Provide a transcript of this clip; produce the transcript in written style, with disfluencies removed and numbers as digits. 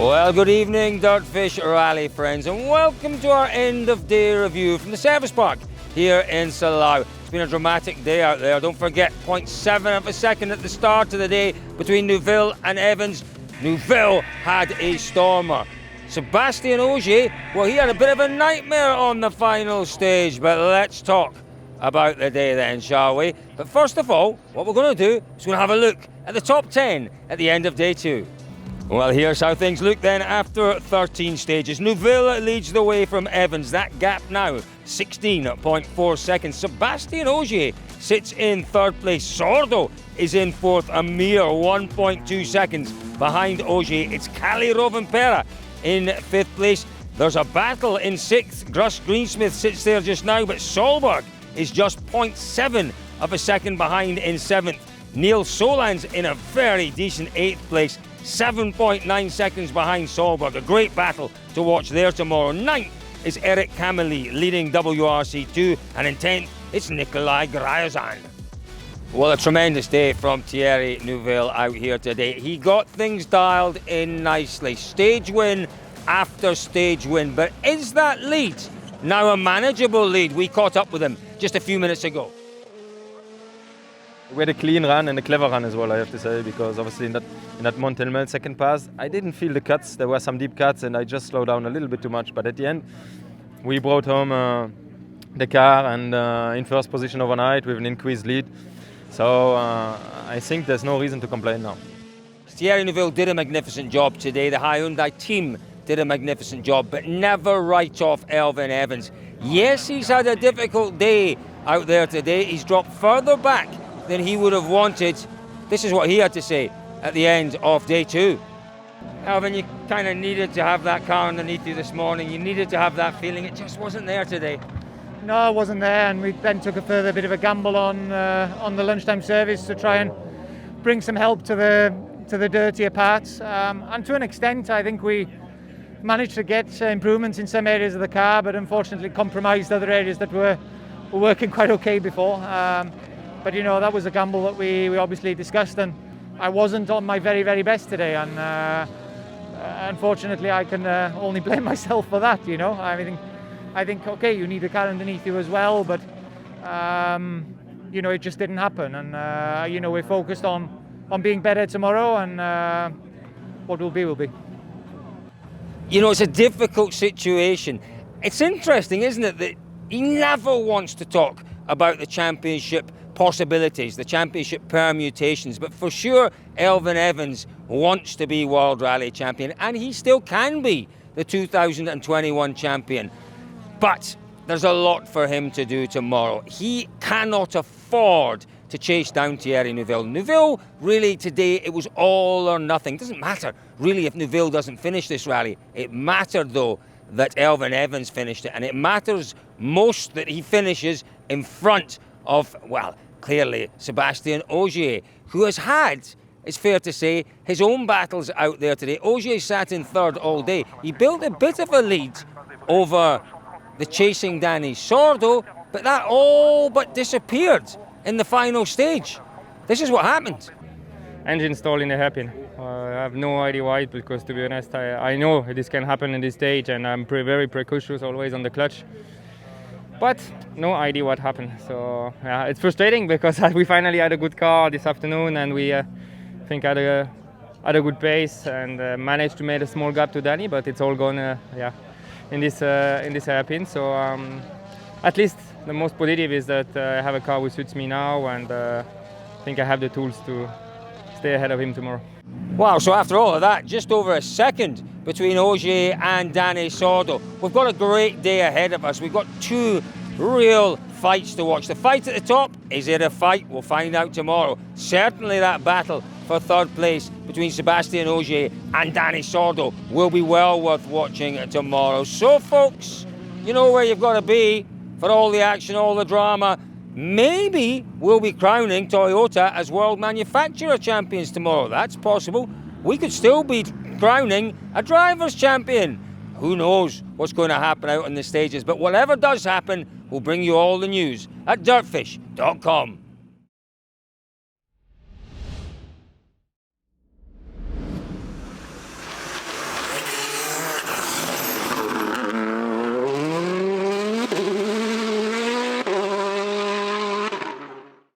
Well, good evening, DirtFish Rally friends, and welcome to our end of day review from the service park here in Salau. It's been a dramatic day out there. Don't forget, 0.7 of a second at the start of the day between Neuville and Evans. Neuville had a stormer. Sebastian Ogier, well, he had a bit of a nightmare on the final stage, but let's talk about the day then, shall we? But first of all, what we're going to do is we're going to have a look at the top 10 at the end of day 2. Well, here's how things look then after 13 stages. Neuville leads the way from Evans. That gap now, 16.4 seconds. Sebastian Ogier sits in third place. Sordo is in fourth, a mere 1.2 seconds behind Ogier. It's Cali Rovanpera in fifth place. There's a battle in sixth. Gus Greensmith sits there just now, but Solberg is just 0.7 of a second behind in seventh. Neil Solan's in a very decent eighth place. 7.9 seconds behind Solberg. A great battle to watch there tomorrow. Ninth is Eric Cameli leading WRC2, and in 10th it's Nikolai Gryazan. Well, a tremendous day from Thierry Neuville out here today. He got things dialed in nicely. Stage win after stage win. But is that lead now a manageable lead? We caught up with him just a few minutes ago. We had a clean run and a clever run as well, I have to say, because obviously in that Montelmel second pass, I didn't feel the cuts. There were some deep cuts and I just slowed down a little bit too much. But at the end, we brought home the car and in first position overnight with an increased lead. So I think there's no reason to complain now. Thierry Neuville did a magnificent job today. The Hyundai team did a magnificent job, but never write off Elfyn Evans. Yes, he's had a difficult day out there today. He's dropped further back than he would have wanted. This is what he had to say at the end of day 2. Elfyn, you kind of needed to have that car underneath you this morning. You needed to have that feeling. It just wasn't there today. No, it wasn't there, and we then took a further bit of a gamble on the lunchtime service to try and bring some help to the dirtier parts. And to an extent, I think we managed to get improvements in some areas of the car, but unfortunately compromised other areas that were working quite okay before. But you know, that was a gamble that we obviously discussed, and I wasn't on my very, very best today, and unfortunately I can only blame myself for that. You know, I think okay, you need a car underneath you as well, but you know, it just didn't happen, and you know, we're focused on being better tomorrow, and what will be will be. You know, it's a difficult situation. It's interesting, isn't it, that he never wants to talk about the championship possibilities, the championship permutations, but for sure Elfyn Evans wants to be World Rally Champion, and he still can be the 2021 champion. But there's a lot for him to do tomorrow. He cannot afford to chase down Thierry Neuville. Neuville, really today, it was all or nothing. It doesn't matter really if Neuville doesn't finish this rally. It mattered though that Elfyn Evans finished it, and it matters most that he finishes in front of, well, clearly Sebastian Ogier, who has had, it's fair to say, his own battles out there today. Ogier sat in third all day. He built a bit of a lead over the chasing Dani Sordo, but that all but disappeared in the final stage. This is what happened. Engine stall in the hairpin. I have no idea why, because to be honest, I know this can happen in this stage, and I'm very precautious always on the clutch. But no idea what happened. So yeah, it's frustrating because we finally had a good car this afternoon, and we think had a good pace and managed to make a small gap to Dani, but it's all gone in this hairpin. So at least the most positive is that I have a car which suits me now, and I think I have the tools to stay ahead of him tomorrow. Wow, so after all of that, just over a second between Ogier and Dani Sordo. We've got a great day ahead of us. We've got 2 real fights to watch. The fight at the top, is it a fight? We'll find out tomorrow. Certainly that battle for third place between Sebastian Ogier and Dani Sordo will be well worth watching tomorrow. So folks, you know where you've got to be for all the action, all the drama. Maybe we'll be crowning Toyota as World Manufacturer Champions tomorrow. That's possible. We could still be crowning a Drivers' Champion. Who knows what's going to happen out on the stages. But whatever does happen, we'll bring you all the news at dirtfish.com.